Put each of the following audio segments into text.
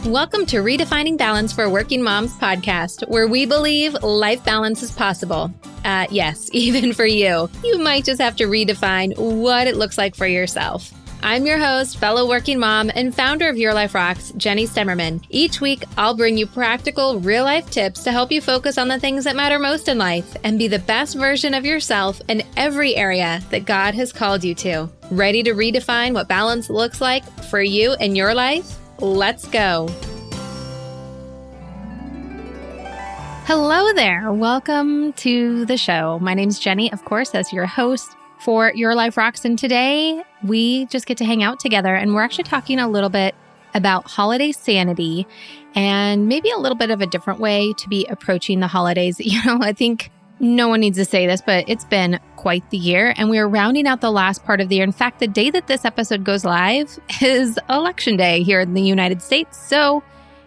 Welcome to Redefining Balance for Working Moms podcast, where we believe life balance is possible. Yes, even for you. You might just have to redefine what it looks like for yourself. I'm your host, fellow working mom, and founder of Your Life Rocks, Jenny Stemmerman. Each week, I'll bring you practical, real-life tips to help you focus on the things that matter most in life and be the best version of yourself in every area that God has called you to. Ready to redefine what balance looks like for you and your life? Let's go. Hello there. Welcome to the show. My name's Jenny, of course, as your host for Your Life Rocks. And today we just get to hang out together, and we're actually talking a little bit about holiday sanity and maybe a little bit of a different way to be approaching the holidays. I think no one needs to say this, but it's been quite the year, and we are rounding out the last part of the year. In fact, the day that this episode goes live is Election Day here in the United States. So,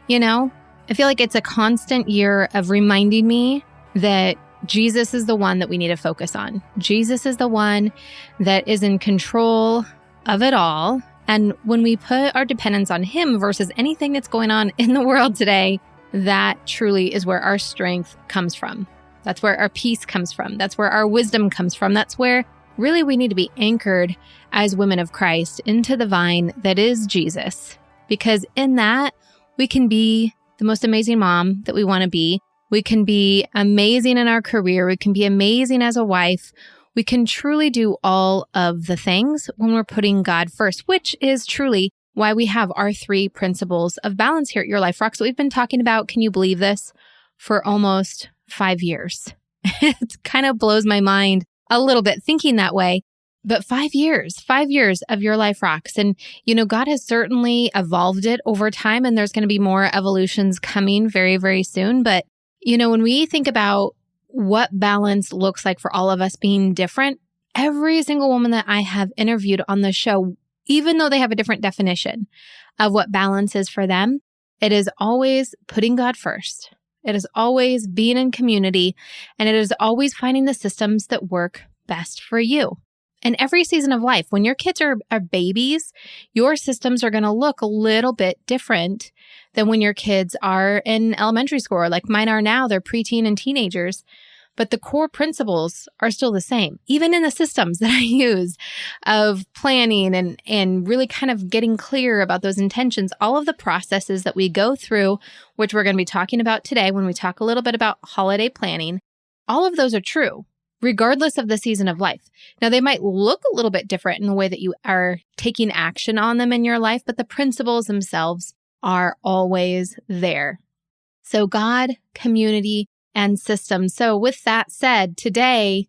I feel like it's a constant year of reminding me that Jesus is the one that we need to focus on. Jesus is the one that is in control of it all. And when we put our dependence on Him versus anything that's going on in the world today, that truly is where our strength comes from. That's where our peace comes from. That's where our wisdom comes from. That's where really we need to be anchored as women of Christ into the vine that is Jesus. Because in that, we can be the most amazing mom that we want to be. We can be amazing in our career. We can be amazing as a wife. We can truly do all of the things when we're putting God first, which is truly why we have our 3 principles of balance here at Your Life Rocks that we've been talking about, can you believe this, for almost 5 years. It kind of blows my mind a little bit thinking that way. But 5 years of Your Life Rocks. And, God has certainly evolved it over time, and there's going to be more evolutions coming very, very soon. But, when we think about what balance looks like for all of us being different, every single woman that I have interviewed on the show, even though they have a different definition of what balance is for them, it is always putting God first. It is always being in community, and it is always finding the systems that work best for you. In every season of life, when your kids are babies, your systems are going to look a little bit different than when your kids are in elementary school, or like mine are now. They're preteen and teenagers, but the core principles are still the same. Even in the systems that I use of planning and really kind of getting clear about those intentions, all of the processes that we go through, which we're going to be talking about today when we talk a little bit about holiday planning, all of those are true, regardless of the season of life. Now, they might look a little bit different in the way that you are taking action on them in your life, but the principles themselves are always there. So God, community, and systems. So with that said, today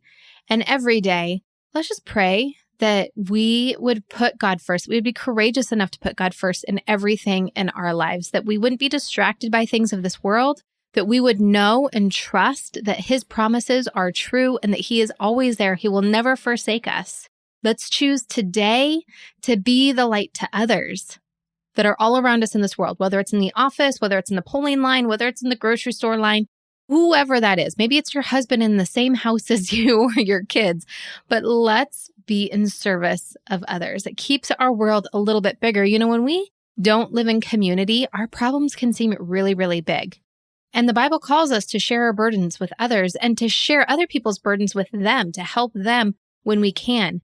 and every day, let's just pray that we would put God first. We would be courageous enough to put God first in everything in our lives, that we wouldn't be distracted by things of this world, that we would know and trust that His promises are true and that He is always there. He will never forsake us. Let's choose today to be the light to others that are all around us in this world, whether it's in the office, whether it's in the polling line, whether it's in the grocery store line, whoever that is. Maybe it's your husband in the same house as you or your kids, but let's be in service of others. It keeps our world a little bit bigger. When we don't live in community, our problems can seem really, really big. And the Bible calls us to share our burdens with others and to share other people's burdens with them, to help them when we can.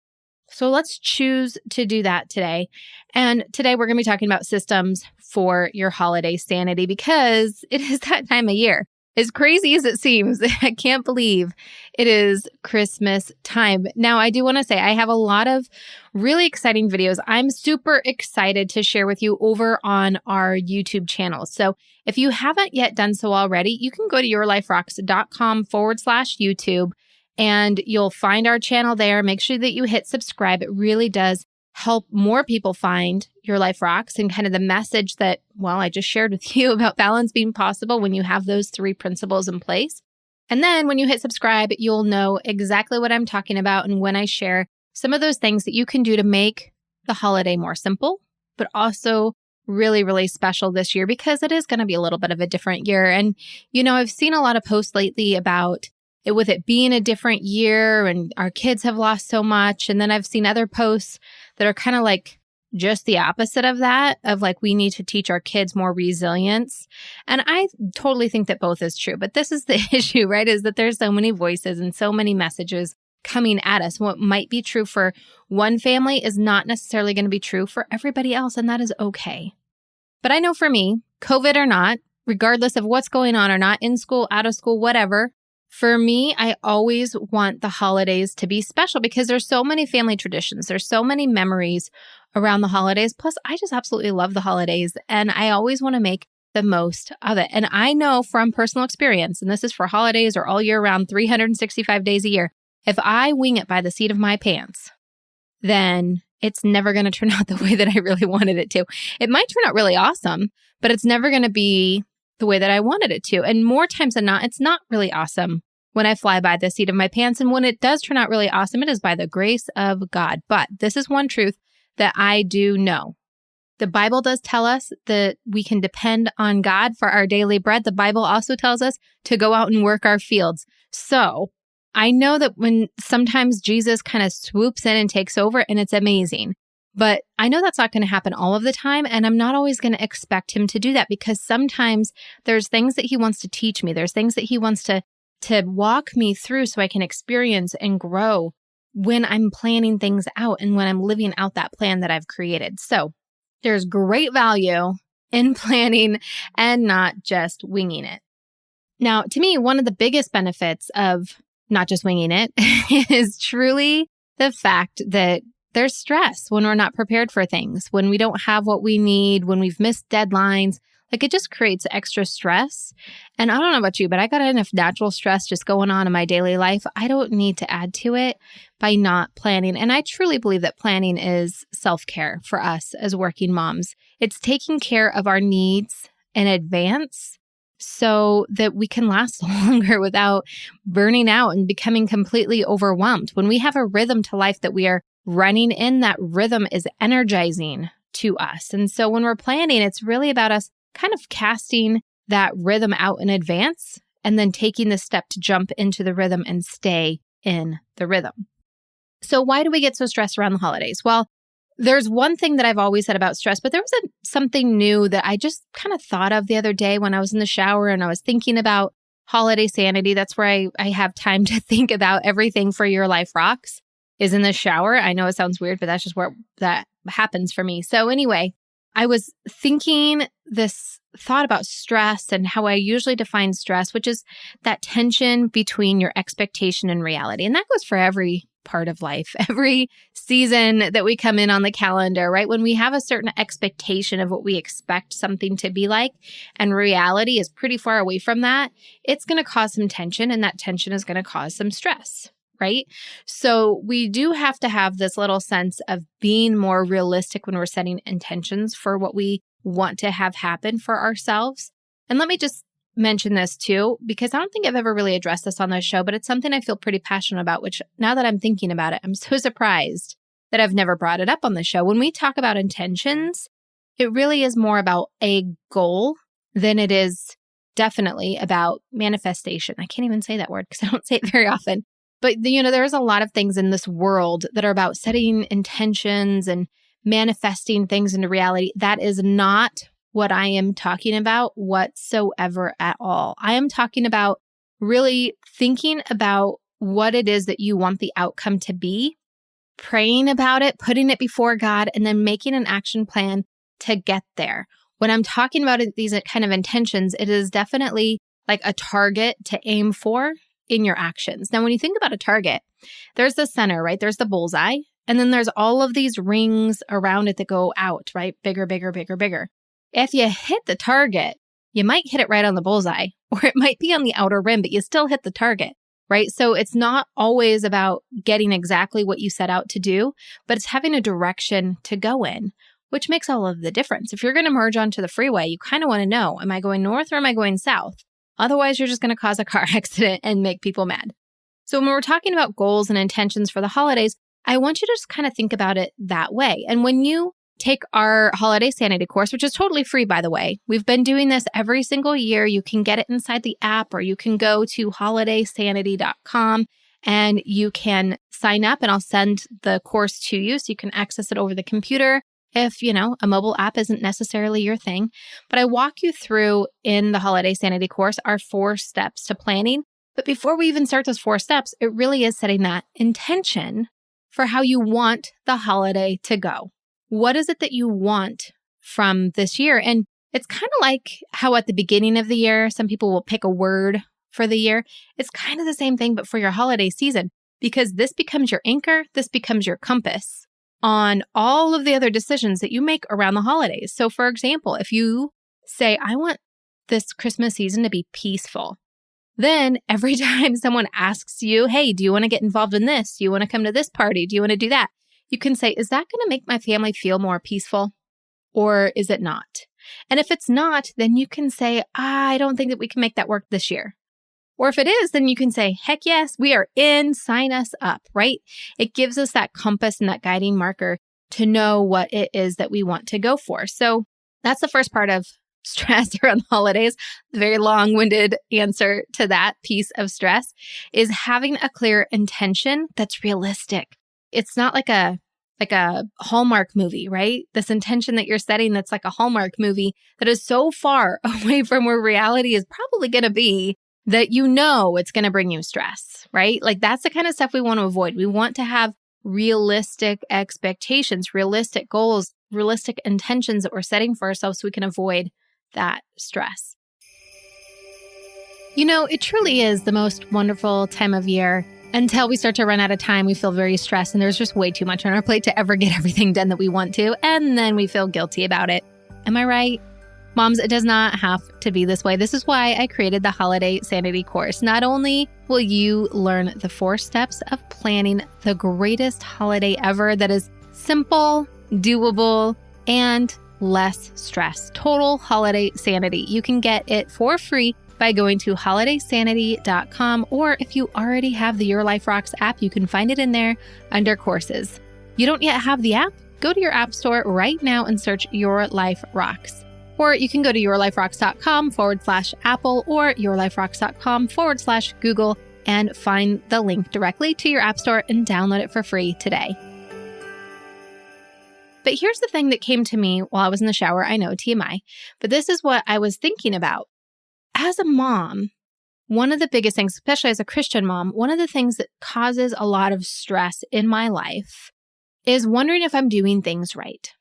So let's choose to do that today. And today we're going to be talking about systems for your holiday sanity, because it is that time of year. As crazy as it seems, I can't believe it is Christmas time. Now, I do want to say I have a lot of really exciting videos I'm super excited to share with you over on our YouTube channel. So if you haven't yet done so already, you can go to yourliferocks.com/YouTube, and you'll find our channel there. Make sure that you hit subscribe. It really does help more people find Your Life Rocks and kind of the message that, I just shared with you about balance being possible when you have those 3 principles in place. And then when you hit subscribe, you'll know exactly what I'm talking about and when I share some of those things that you can do to make the holiday more simple, but also really, really special this year, because it is going to be a little bit of a different year. And, I've seen a lot of posts lately about it, with it being a different year and our kids have lost so much. And then I've seen other posts that are kind of like just the opposite of that, of like, we need to teach our kids more resilience. And I totally think that both is true. But this is the issue, right? Is that there's so many voices and so many messages coming at us. What might be true for one family is not necessarily going to be true for everybody else. And that is okay. But I know for me, COVID or not, regardless of what's going on or not, in school, out of school, whatever, for me, I always want the holidays to be special because there's so many family traditions. There's so many memories around the holidays. Plus, I just absolutely love the holidays and I always want to make the most of it. And I know from personal experience, and this is for holidays or all year round, 365 days a year, if I wing it by the seat of my pants, then it's never going to turn out the way that I really wanted it to. It might turn out really awesome, but it's never going to be the way that I wanted it to. And more times than not, it's not really awesome when I fly by the seat of my pants. And when it does turn out really awesome, it is by the grace of God. But this is one truth that I do know. The Bible does tell us that we can depend on God for our daily bread. The Bible also tells us to go out and work our fields. So I know that when sometimes Jesus kind of swoops in and takes over and it's amazing, but I know that's not going to happen all of the time. And I'm not always going to expect him to do that because sometimes there's things that he wants to teach me. There's things that he wants to walk me through so I can experience and grow when I'm planning things out and when I'm living out that plan that I've created. So there's great value in planning and not just winging it. Now, to me, one of the biggest benefits of not just winging it is truly the fact that there's stress when we're not prepared for things, when we don't have what we need, when we've missed deadlines. Like it just creates extra stress. And I don't know about you, but I got enough natural stress just going on in my daily life. I don't need to add to it by not planning. And I truly believe that planning is self-care for us as working moms. It's taking care of our needs in advance so that we can last longer without burning out and becoming completely overwhelmed. When we have a rhythm to life that we are running in, that rhythm is energizing to us. And so when we're planning, it's really about us kind of casting that rhythm out in advance and then taking the step to jump into the rhythm and stay in the rhythm. So why do we get so stressed around the holidays? Well, there's one thing that I've always said about stress, but there was something new that I just kind of thought of the other day when I was in the shower and I was thinking about Holiday Sanity. That's where I have time to think about everything for Your Life Rocks is in the shower. I know it sounds weird, but that's just where that happens for me. So anyway, I was thinking this thought about stress and how I usually define stress, which is that tension between your expectation and reality. And that goes for every part of life, every season that we come in on the calendar, right? When we have a certain expectation of what we expect something to be like, and reality is pretty far away from that, it's going to cause some tension, and that tension is going to cause some stress. Right? So we do have to have this little sense of being more realistic when we're setting intentions for what we want to have happen for ourselves. And let me just mention this too, because I don't think I've ever really addressed this on this show, but it's something I feel pretty passionate about, which now that I'm thinking about it, I'm so surprised that I've never brought it up on the show. When we talk about intentions, it really is more about a goal than it is definitely about manifestation. I can't even say that word because I don't say it very often. But, there's a lot of things in this world that are about setting intentions and manifesting things into reality. That is not what I am talking about whatsoever at all. I am talking about really thinking about what it is that you want the outcome to be, praying about it, putting it before God, and then making an action plan to get there. When I'm talking about these kind of intentions, it is definitely like a target to aim for in your actions. Now, when you think about a target, there's the center, right? There's the bullseye. And then there's all of these rings around it that go out, right? Bigger, bigger, bigger, bigger. If you hit the target, you might hit it right on the bullseye, or it might be on the outer rim, but you still hit the target, right? So it's not always about getting exactly what you set out to do, but it's having a direction to go in, which makes all of the difference. If you're going to merge onto the freeway, you kind of want to know, am I going north or am I going south? Otherwise, you're just going to cause a car accident and make people mad. So when we're talking about goals and intentions for the holidays, I want you to just kind of think about it that way. And when you take our Holiday Sanity course, which is totally free, by the way, we've been doing this every single year. You can get it inside the app, or you can go to holidaysanity.com and you can sign up, and I'll send the course to you so you can access it over the computer. if, a mobile app isn't necessarily your thing. But I walk you through in the Holiday Sanity course our 4 steps to planning. But before we even start those 4 steps, it really is setting that intention for how you want the holiday to go. What is it that you want from this year? And it's kind of like how at the beginning of the year, some people will pick a word for the year. It's kind of the same thing, but for your holiday season, because this becomes your anchor, this becomes your compass on all of the other decisions that you make around the holidays. So for example, if you say, I want this Christmas season to be peaceful, then every time someone asks you, hey, do you want to get involved in this? Do you want to come to this party? Do you want to do that? You can say, is that going to make my family feel more peaceful? Or is it not? And if it's not, then you can say, I don't think that we can make that work this year. Or if it is, then you can say, heck yes, we are in, sign us up, right? It gives us that compass and that guiding marker to know what it is that we want to go for. So that's the first part of stress around the holidays. The very long-winded answer to that piece of stress is having a clear intention that's realistic. It's not like a Hallmark movie, right? This intention that you're setting that's like a Hallmark movie that is so far away from where reality is probably going to be that it's going to bring you stress, right? Like that's the kind of stuff we want to avoid. We want to have realistic expectations, realistic goals, realistic intentions that we're setting for ourselves so we can avoid that stress. It truly is the most wonderful time of year. Until we start to run out of time, we feel very stressed and there's just way too much on our plate to ever get everything done that we want to. And then we feel guilty about it. Am I right? Moms, it does not have to be this way. This is why I created the Holiday Sanity course. Not only will you learn the 4 steps of planning the greatest holiday ever that is simple, doable, and less stress. Total Holiday Sanity. You can get it for free by going to holidaysanity.com, or if you already have the Your Life Rocks app, you can find it in there under courses. You don't yet have the app? Go to your app store right now and search Your Life Rocks. Or you can go to yourliferocks.com/Apple or yourliferocks.com/Google and find the link directly to your app store and download it for free today. But here's the thing that came to me while I was in the shower. I know, TMI, but this is what I was thinking about. As a mom, one of the biggest things, especially as a Christian mom, one of the things that causes a lot of stress in my life is wondering if I'm doing things right.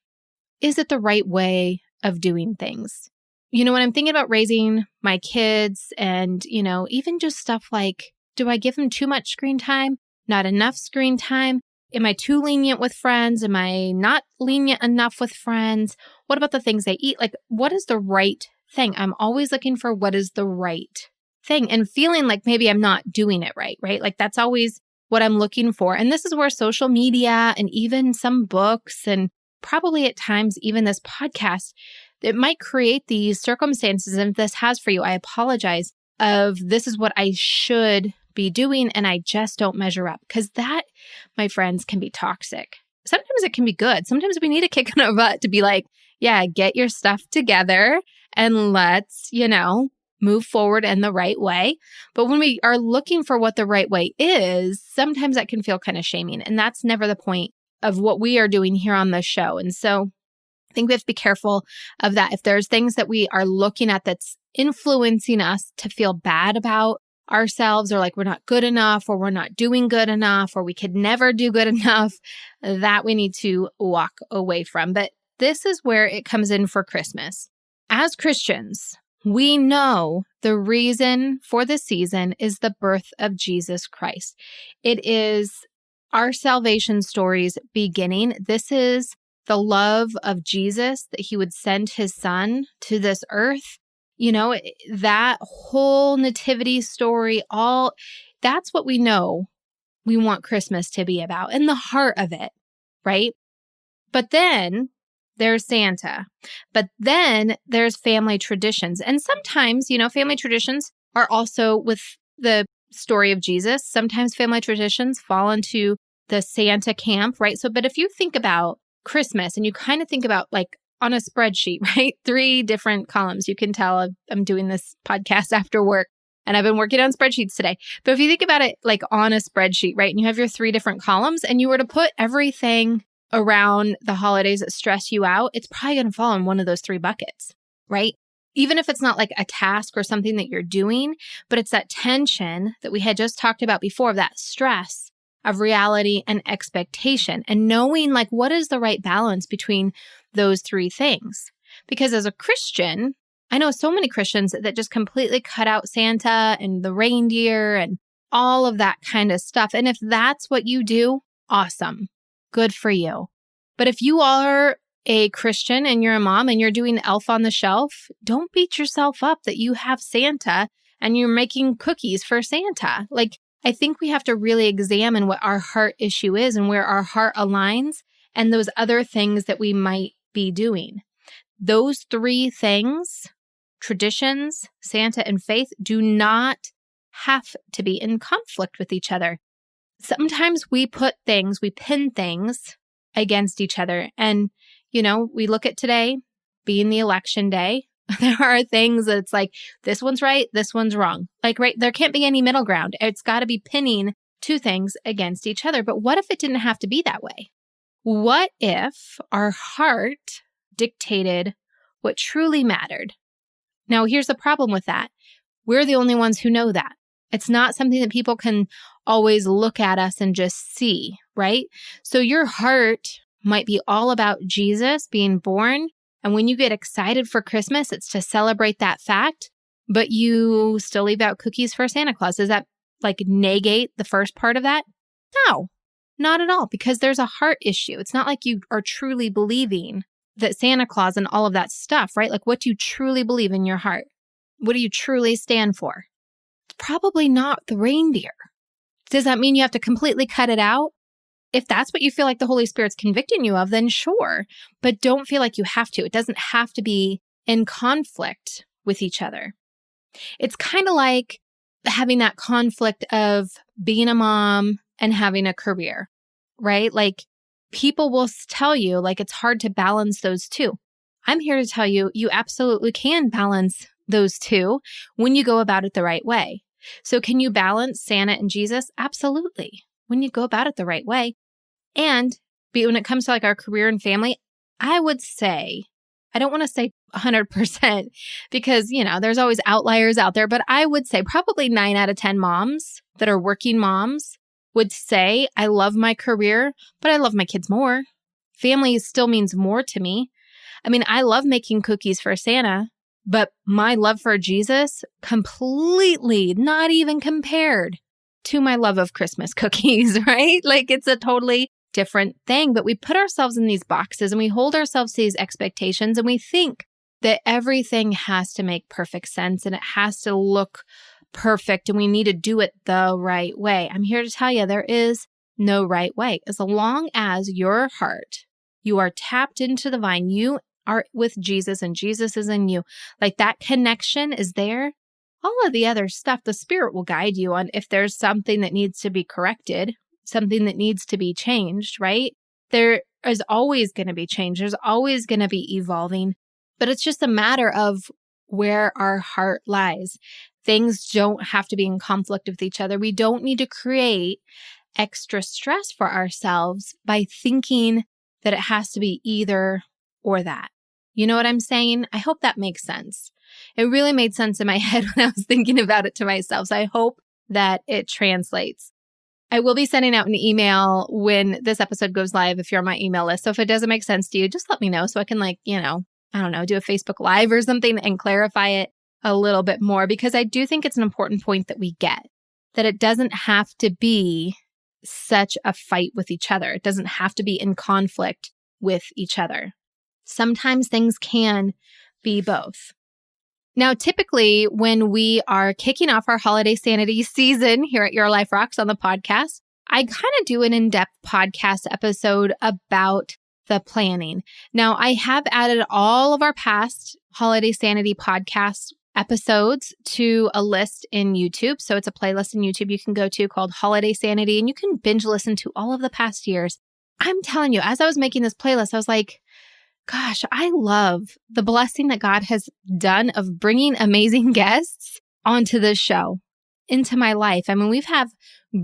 Is it the right way of doing things? When I'm thinking about raising my kids and, even just stuff like, do I give them too much screen time? Not enough screen time? Am I too lenient with friends? Am I not lenient enough with friends? What about the things they eat? Like, what is the right thing? I'm always looking for what is the right thing and feeling like maybe I'm not doing it right? Like that's always what I'm looking for. And this is where social media and even some books and probably at times even this podcast, it might create these circumstances. And if this has for you, I apologize, of this is what I should be doing and I just don't measure up, because that, my friends, can be toxic. Sometimes it can be good. Sometimes we need a kick in our butt to be like, yeah, get your stuff together and let's, move forward in the right way. But when we are looking for what the right way is, sometimes that can feel kind of shaming. And that's never the point of what we are doing here on this show. And so I think we have to be careful of that. If there's things that we are looking at that's influencing us to feel bad about ourselves, or like we're not good enough, or we're not doing good enough, or we could never do good enough, that we need to walk away from. But this is where it comes in for Christmas. As Christians, we know the reason for the season is the birth of Jesus Christ. It is our salvation story's beginning. This is the love of Jesus, that he would send his son to this earth. That whole nativity story, that's what we know we want Christmas to be about, in the heart of it, right? But then there's Santa. But then there's family traditions. And sometimes, family traditions are also with the story of Jesus. Sometimes family traditions fall into the Santa camp, right? But if you think about Christmas and you kind of think about like on a spreadsheet, right? 3 different columns. You can tell I'm doing this podcast after work and I've been working on spreadsheets today. But if you think about it like on a spreadsheet, right? And you have your 3 different columns and you were to put everything around the holidays that stress you out, it's probably going to fall in one of those three buckets, right? Even if it's not like a task or something that you're doing, but it's that tension that we had just talked about before, of that stress of reality and expectation, and knowing like what is the right balance between those three things. Because as a Christian, I know so many Christians that just completely cut out Santa and the reindeer and all of that kind of stuff. And if that's what you do, awesome. Good for you. But if you are a Christian and you're a mom and you're doing Elf on the Shelf, don't beat yourself up that you have Santa and you're making cookies for Santa. Like, I think we have to really examine what our heart issue is and where our heart aligns and those other things that we might be doing. Those three things, traditions, Santa, and faith, do not have to be in conflict with each other. Sometimes we pin things against each other. And, we look at today being the election day. There are things that's like, this one's right, this one's wrong. Like, right, there can't be any middle ground. It's got to be pinning two things against each other. But what if it didn't have to be that way? What if our heart dictated what truly mattered? Now, here's the problem with that. We're the only ones who know that. It's not something that people can always look at us and just see, right? So your heart might be all about Jesus being born. And when you get excited for Christmas, it's to celebrate that fact, but you still leave out cookies for Santa Claus. Does that like negate the first part of that? No, not at all, because there's a heart issue. It's not like you are truly believing that Santa Claus and all of that stuff, right? Like, what do you truly believe in your heart? What do you truly stand for? Probably not the reindeer. Does that mean you have to completely cut it out? If that's what you feel like the Holy Spirit's convicting you of, then sure. But don't feel like you have to. It doesn't have to be in conflict with each other. It's kind of like having that conflict of being a mom and having a career, right? Like, people will tell you like it's hard to balance those two. I'm here to tell you, you absolutely can balance those two when you go about it the right way. So can you balance Santa and Jesus? Absolutely. When you go about it the right way. And when it comes to like our career and family, I would say, I don't want to say 100% because, there's always outliers out there, but I would say probably 9 out of 10 moms that are working moms would say, I love my career, but I love my kids more. Family still means more to me. I mean, I love making cookies for Santa, but my love for Jesus completely not even compared to my love of Christmas cookies, right? Like, it's a totally different thing, but we put ourselves in these boxes and we hold ourselves to these expectations and we think that everything has to make perfect sense and it has to look perfect and we need to do it the right way. I'm here to tell you there is no right way. As long as your heart, you are tapped into the vine, you are with Jesus and Jesus is in you, like that connection is there. All of the other stuff, the Spirit will guide you on if there's something that needs to be corrected, something that needs to be changed, right? There is always going to be change. There's always going to be evolving, but it's just a matter of where our heart lies. Things don't have to be in conflict with each other. We don't need to create extra stress for ourselves by thinking that it has to be either or that. You know what I'm saying? I hope that makes sense. It really made sense in my head when I was thinking about it to myself. So I hope that it translates. I will be sending out an email when this episode goes live if you're on my email list. So if it doesn't make sense to you, just let me know so I can do a Facebook Live or something and clarify it a little bit more, because I do think it's an important point that we get, that it doesn't have to be such a fight with each other. It doesn't have to be in conflict with each other. Sometimes things can be both. Now, typically when we are kicking off our Holiday Sanity season here at Your Life Rocks on the podcast, I kind of do an in-depth podcast episode about the planning. Now, I have added all of our past Holiday Sanity podcast episodes to a list in YouTube. So it's a playlist in YouTube you can go to called Holiday Sanity, and you can binge listen to all of the past years. I'm telling you, as I was making this playlist, I was like, gosh, I love the blessing that God has done of bringing amazing guests onto this show, into my life. I mean, we've had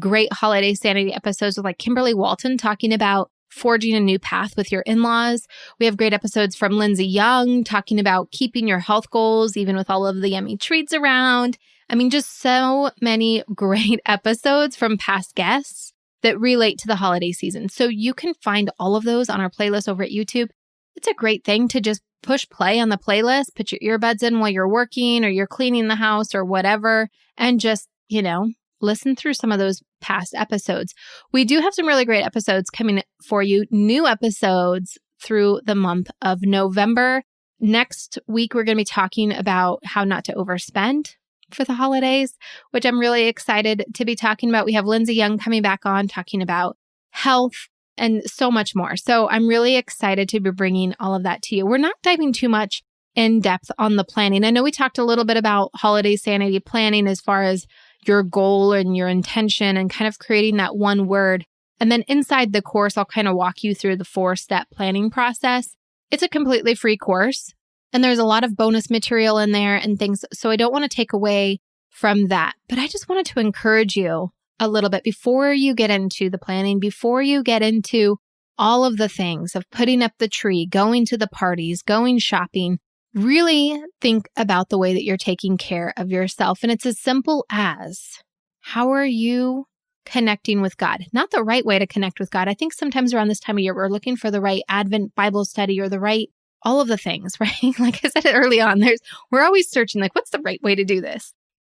great Holiday Sanity episodes with like Kimberly Walton talking about forging a new path with your in-laws. We have great episodes from Lindsay Young talking about keeping your health goals, even with all of the yummy treats around. I mean, just so many great episodes from past guests that relate to the holiday season. So you can find all of those on our playlist over at YouTube. It's a great thing to just push play on the playlist, put your earbuds in while you're working or you're cleaning the house or whatever, and just, listen through some of those past episodes. We do have some really great episodes coming for you, new episodes through the month of November. Next week, we're going to be talking about how not to overspend for the holidays, which I'm really excited to be talking about. We have Lindsay Young coming back on talking about health and so much more. So I'm really excited to be bringing all of that to you. We're not diving too much in depth on the planning. I know we talked a little bit about Holiday Sanity planning as far as your goal and your intention and kind of creating that one word. And then inside the course, I'll kind of walk you through the 4-step planning process. It's a completely free course and there's a lot of bonus material in there and things. So I don't want to take away from that, but I just wanted to encourage you a little bit before you get into the planning, before you get into all of the things of putting up the tree, going to the parties, going shopping. Really think about the way that you're taking care of yourself. And it's as simple as, how are you connecting with God? Not the right way to connect with God. I think sometimes around this time of year, we're looking for the right Advent Bible study or the right, all of the things, right? Like I said early on, we're always searching, like, what's the right way to do this?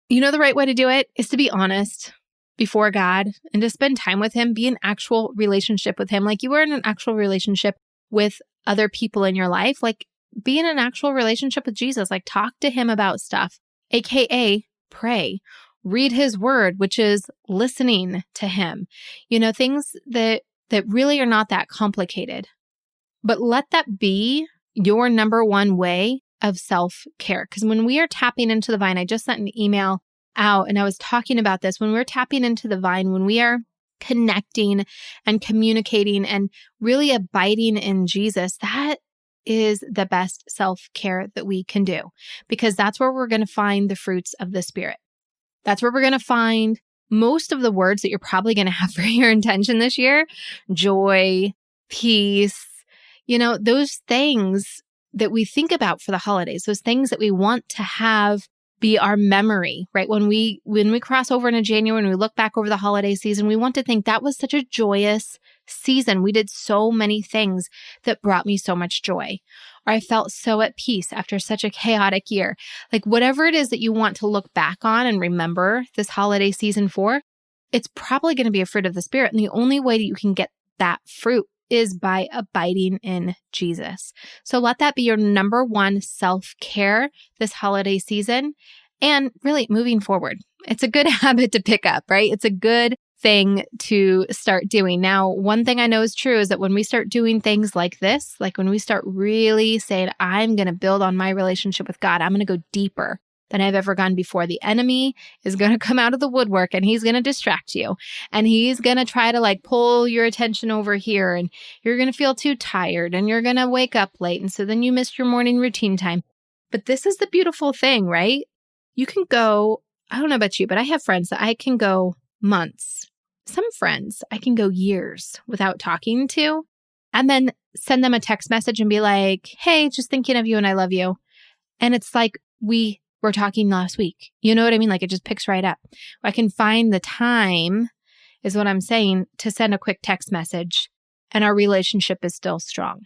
The right way to do it is to be honest before God and to spend time with Him, be in actual relationship with Him. Like you are in an actual relationship with other people in your life. Like, be in an actual relationship with Jesus, like talk to Him about stuff, AKA pray, read His word, which is listening to Him, things that really are not that complicated, but let that be your number one way of self-care. Because when we are tapping into the vine, I just sent an email out and I was talking about this, when we're tapping into the vine, when we are connecting and communicating and really abiding in Jesus, that is the best self-care that we can do, because that's where we're going to find the fruits of the Spirit. That's where we're going to find most of the words that you're probably going to have for your intention this year: joy, peace, those things that we think about for the holidays, those things that we want to have be our memory, right? When we cross over into January and we look back over the holiday season, we want to think that was such a joyous season. We did so many things that brought me so much joy, or I felt so at peace after such a chaotic year. Like whatever it is that you want to look back on and remember this holiday season for, it's probably going to be a fruit of the Spirit. And the only way that you can get that fruit is by abiding in Jesus. So let that be your number one self-care this holiday season and really moving forward. It's a good habit to pick up, right? It's a good thing to start doing. Now, one thing I know is true is that when we start doing things like this, like when we start really saying, I'm going to build on my relationship with God, I'm going to go deeper than I've ever gone before. The enemy is going to come out of the woodwork and he's going to distract you. And he's going to try to pull your attention over here, and you're going to feel too tired and you're going to wake up late. And so then you missed your morning routine time. But this is the beautiful thing, right? You can go, I don't know about you, but I have friends that I can go months. Some friends I can go years without talking to, and then send them a text message and be like, hey, just thinking of you and I love you. And it's like we were talking last week. You know what I mean? Like it just picks right up. I can find the time, is what I'm saying, to send a quick text message and our relationship is still strong.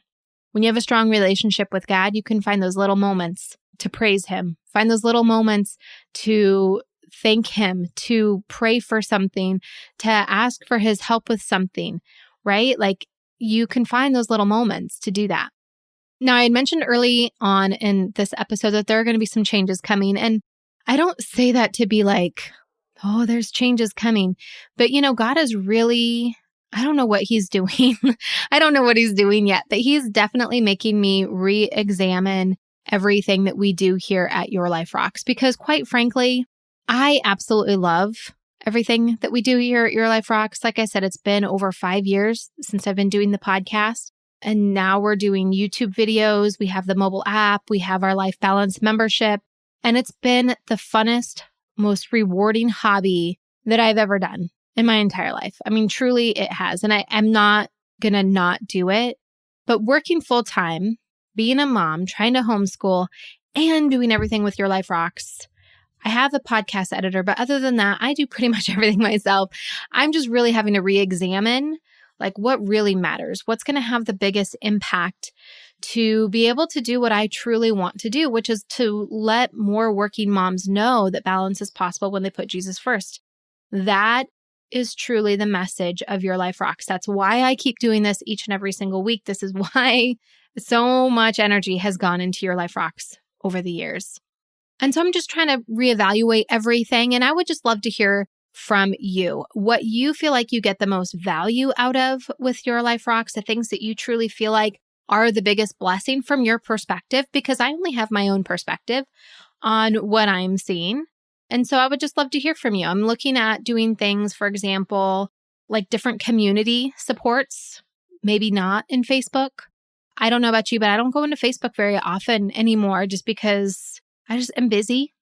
When you have a strong relationship with God, you can find those little moments to praise Him, find those little moments to thank Him, to pray for something, to ask for His help with something, right? Like you can find those little moments to do that. Now, I had mentioned early on in this episode that there are going to be some changes coming. And I don't say that to be like, oh, there's changes coming. But, God is really, I don't know what He's doing. I don't know what He's doing yet, but He's definitely making me re-examine everything that we do here at Your Life Rocks. Because quite frankly, I absolutely love everything that we do here at Your Life Rocks. Like I said, it's been over 5 years since I've been doing the podcast. And now we're doing YouTube videos. We have the mobile app. We have our Life Balance membership. And it's been the funnest, most rewarding hobby that I've ever done in my entire life. I mean, truly it has. And I'm not going to not do it. But working full time, being a mom, trying to homeschool, and doing everything with Your Life Rocks. I have a podcast editor, but other than that, I do pretty much everything myself. I'm just really having to re-examine like what really matters, what's going to have the biggest impact to be able to do what I truly want to do, which is to let more working moms know that balance is possible when they put Jesus first. That is truly the message of Your Life Rocks. That's why I keep doing this each and every single week. This is why so much energy has gone into Your Life Rocks over the years. And so I'm just trying to reevaluate everything. And I would just love to hear from you what you feel like you get the most value out of with Your Life Rocks, the things that you truly feel like are the biggest blessing from your perspective, because I only have my own perspective on what I'm seeing. And so I would just love to hear from you. I'm looking at doing things, for example, like different community supports, maybe not in Facebook. I don't know about you, but I don't go into Facebook very often anymore just because I just am busy.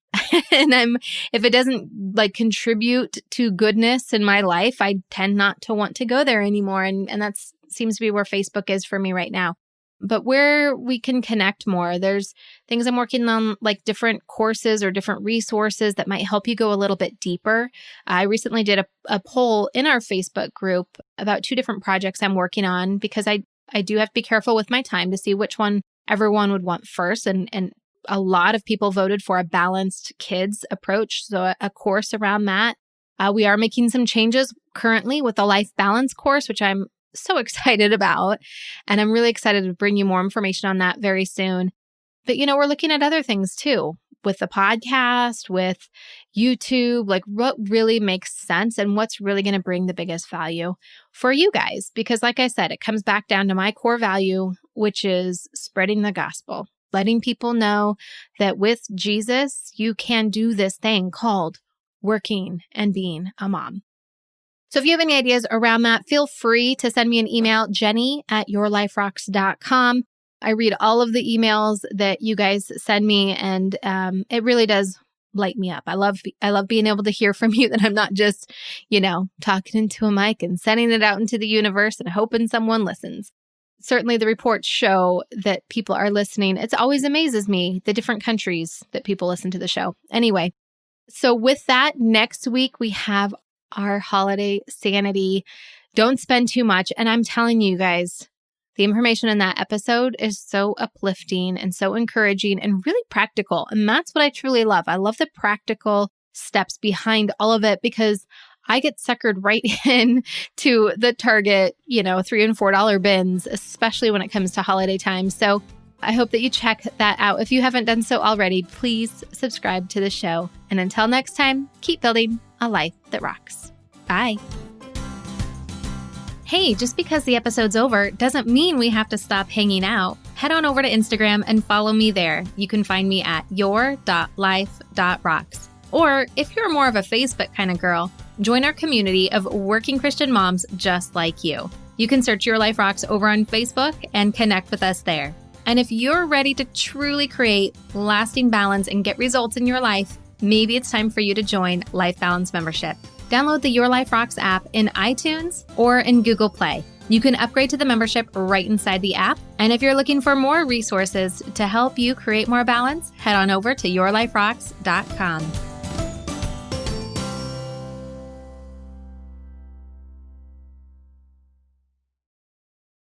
And if it doesn't like contribute to goodness in my life, I tend not to want to go there anymore. And that seems to be where Facebook is for me right now. But where we can connect more, there's things I'm working on, like different courses or different resources that might help you go a little bit deeper. I recently did a poll in our Facebook group about 2 different projects I'm working on, because I do have to be careful with my time to see which one everyone would want first. And a lot of people voted for a balanced kids approach, so a course around that. We are making some changes currently with the life balance course, which I'm so excited about. And I'm really excited to bring you more information on that very soon. But, we're looking at other things too, with the podcast, with YouTube, like what really makes sense and what's really going to bring the biggest value for you guys. Because like I said, it comes back down to my core value, which is spreading the gospel, letting people know that with Jesus, you can do this thing called working and being a mom. So if you have any ideas around that, feel free to send me an email, jenny@yourliferocks.com. I read all of the emails that you guys send me, and it really does light me up. I love being able to hear from you, that I'm not just, talking into a mic and sending it out into the universe and hoping someone listens. Certainly the reports show that people are listening. It always amazes me, the different countries that people listen to the show. Anyway, so with that, next week we have our Holiday Sanity. Don't spend too much. And I'm telling you guys, the information in that episode is so uplifting and so encouraging and really practical. And that's what I truly love. I love the practical steps behind all of it, because I get suckered right in to the Target, $3 and $4 bins, especially when it comes to holiday time. So I hope that you check that out. If you haven't done so already, please subscribe to the show. And until next time, keep building a life that rocks. Bye. Hey, just because the episode's over doesn't mean we have to stop hanging out. Head on over to Instagram and follow me there. You can find me at your.life.rocks. Or if you're more of a Facebook kind of girl, join our community of working Christian moms just like you. You can search Your Life Rocks over on Facebook and connect with us there. And if you're ready to truly create lasting balance and get results in your life, maybe it's time for you to join Life Balance Membership. Download the Your Life Rocks app in iTunes or in Google Play. You can upgrade to the membership right inside the app. And if you're looking for more resources to help you create more balance, head on over to yourliferocks.com.